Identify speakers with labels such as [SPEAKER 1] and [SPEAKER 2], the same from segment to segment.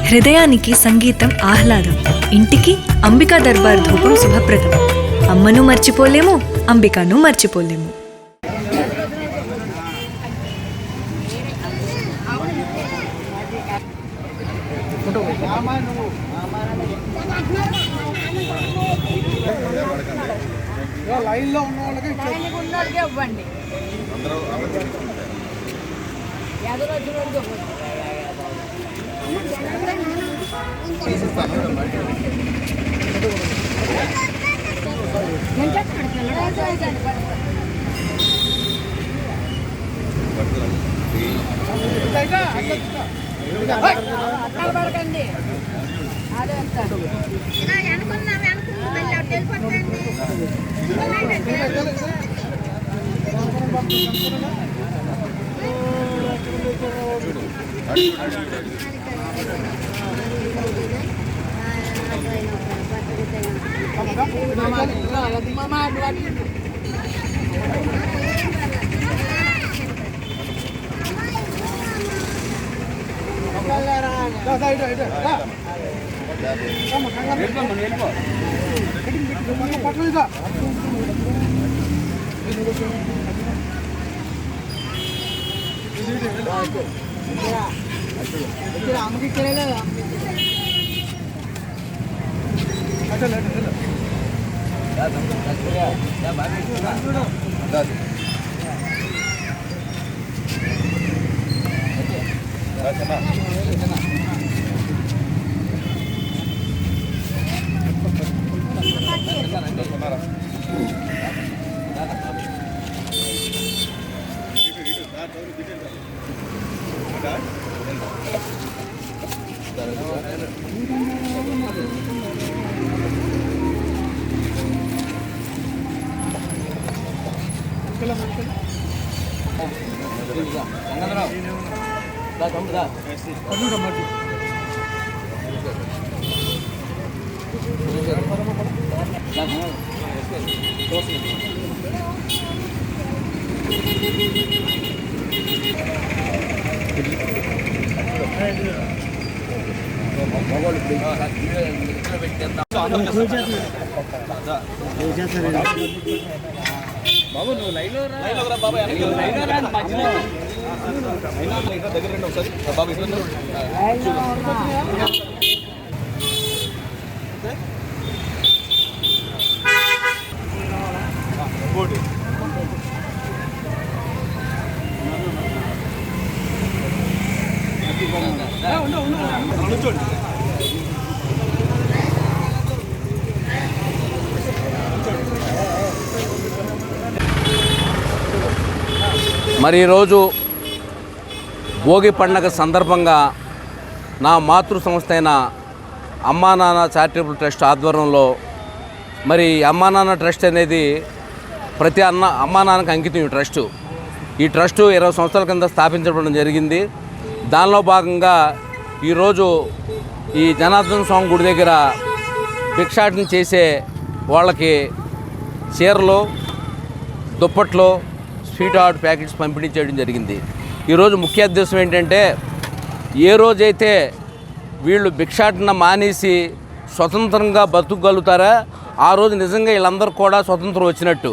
[SPEAKER 1] హృదయానికి సంగీతం ఆహ్లాదం, ఇంటికి అంబికా దర్బార్ ధూపం శుభప్రదం. అమ్మను మర్చిపోలేము, అంబికాను మర్చిపోలేము.
[SPEAKER 2] లైన్లో ఉన్న వాళ్ళకి ఇవ్వండి.
[SPEAKER 3] పడకండి అదే అమ్మకి తెలియలేదు. బాబు నువ్వు లైన్లో రా బాబు, దగ్గర రండి ఒకసారి బాబు.
[SPEAKER 4] మరి ఈరోజు భోగి పండగ సందర్భంగా నా మాతృ సంస్థ అయిన అమ్మా నాన్న చారిటబుల్ ట్రస్ట్ ఆధ్వర్యంలో మరి అమ్మా నాన్న ట్రస్ట్ అనేది ప్రతి అమ్మా నాన్నకు అంకితం ఈ ట్రస్టు. ఈ ట్రస్టు 20 సంవత్సరాల కింద స్థాపించబడడం జరిగింది. దానిలో భాగంగా ఈరోజు ఈ జనార్దన స్వామి గుడి దగ్గర భిక్షాటన చేసే వాళ్ళకి చీరలు, దుప్పట్లు, స్వీట్ హార్ట్ ప్యాకెట్స్ పంపిణీ చేయడం జరిగింది. ఈరోజు ముఖ్య ఉద్దేశం ఏంటంటే, ఏ రోజైతే వీళ్ళు భిక్షాటన మానేసి స్వతంత్రంగా బతుకగలుగుతారా ఆ రోజు నిజంగా వీళ్ళందరూ కూడా స్వతంత్రం వచ్చినట్టు.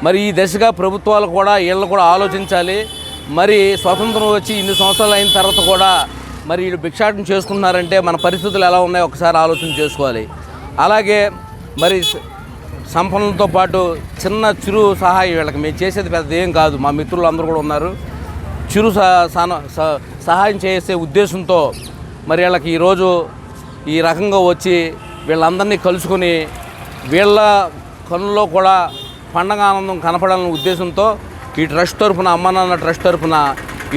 [SPEAKER 4] మరి ఈ దశగా ప్రభుత్వాలు కూడా వీళ్ళని కూడా ఆలోచించాలి. మరి స్వతంత్రం వచ్చి ఇన్ని సంవత్సరాలు అయిన తర్వాత కూడా మరి వీళ్ళు భిక్షాటన చేసుకుంటున్నారంటే మన పరిస్థితులు ఎలా ఉన్నాయో ఒకసారి ఆలోచన చేసుకోవాలి. అలాగే మరి సంపన్నులతో పాటు చిన్న చిరు సహాయం వీళ్ళకి మేము చేసేది పెద్ద ఏం కాదు. మా మిత్రులు అందరూ కూడా ఉన్నారు. చిరు సహాయం చేసే ఉద్దేశంతో మరి వీళ్ళకి ఈరోజు ఈ రకంగా వచ్చి వీళ్ళందరినీ కలుసుకొని వీళ్ళ కనుల్లో కూడా పండగ ఆనందం కనపడాలనే ఉద్దేశంతో ఈ ట్రస్ట్ తరఫున అమ్మా నాన్న ట్రస్ట్ తరఫున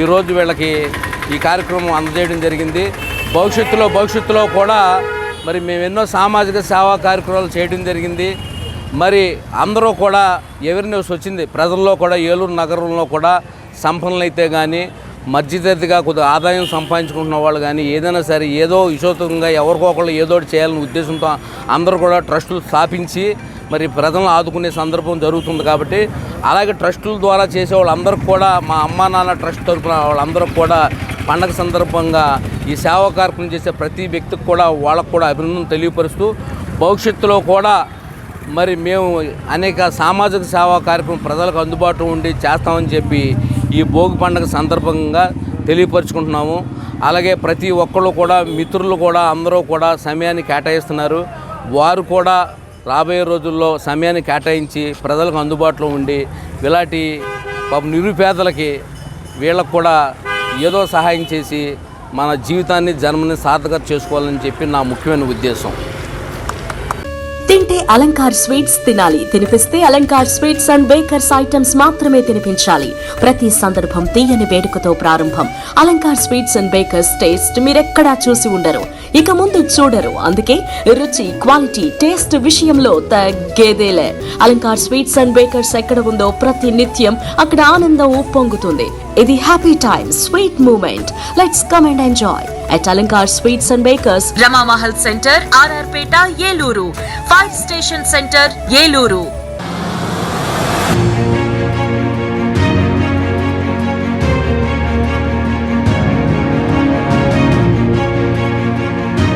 [SPEAKER 4] ఈరోజు వీళ్ళకి ఈ కార్యక్రమం అందజేయడం జరిగింది. భవిష్యత్తులో కూడా మరి మేము ఎన్నో సామాజిక సేవా కార్యక్రమాలు చేయడం జరిగింది. మరి అందరూ కూడా అవేర్నెస్ వచ్చింది ప్రజల్లో కూడా. ఏలూరు నగరంలో కూడా సంపన్నులైతే కానీ మధ్యతరగతిగా కొద్దిగా ఆదాయం సంపాదించుకుంటున్న వాళ్ళు కానీ ఏదైనా సరే ఏదో విశోతంగా ఎవరికో ఒకళ్ళు ఏదో చేయాలనే ఉద్దేశంతో అందరూ కూడా ట్రస్టులు స్థాపించి మరి ప్రజలను ఆదుకునే సందర్భం జరుగుతుంది. కాబట్టి అలాగే ట్రస్టుల ద్వారా చేసే వాళ్ళందరికీ కూడా మా అమ్మా నాన్న ట్రస్ట్ తరఫున వాళ్ళందరూ కూడా పండగ సందర్భంగా ఈ సేవా కార్యక్రమం చేసే ప్రతి వ్యక్తికి కూడా వాళ్ళకు కూడా అభినందన తెలియపరుస్తూ భవిష్యత్తులో కూడా మరి మేము అనేక సామాజిక సేవా కార్యక్రమం ప్రజలకు అందుబాటులో ఉండి చేస్తామని చెప్పి ఈ భోగి పండుగ సందర్భంగా తెలియపరుచుకుంటున్నాము. అలాగే ప్రతి ఒక్కళ్ళు కూడా మిత్రులు కూడా అందరూ కూడా సమయాన్ని కేటాయిస్తున్నారు. వారు కూడా రాబోయే రోజుల్లో సమయాన్ని కేటాయించి ప్రజలకు అందుబాటులో ఉండి ఇలాంటి నిరుపేదలకి వీళ్ళకు కూడా ఏదో సహాయం చేసి మన జీవితాన్ని జన్మని సార్థకత చేసుకోవాలని చెప్పి నా ముఖ్యమైన ఉద్దేశం.
[SPEAKER 5] తింటే అలంకార్ స్వీట్స్ తినాలి, తినిపిస్తే Alankar sweets and bakers items మాత్రమే తినిపించాలి. ప్రతి సందర్భం తీయని వేడుకతో ప్రారంభం. Alankar sweets and bakers taste మీరెక్కడా చూసి ఉండరు, ఇక ముందు చూడరు. అందుకే రుచి, క్వాలిటీ, టేస్ట్ విషయంలో తగ్గేదేలే. అలంకార్ స్వీట్స్ అండ్ బేకర్స్ ఎక్కడ ఉందో ప్రతి నిత్యం అక్కడ ఆనందం ఉప్పొంగుతుంది. ఇది happy time, sweet moment. Let's come and enjoy at Alankar Sweets and Bakers, Rama Mahal Center, RR Peta, Yeluru, Fire Station Center, Yeluru.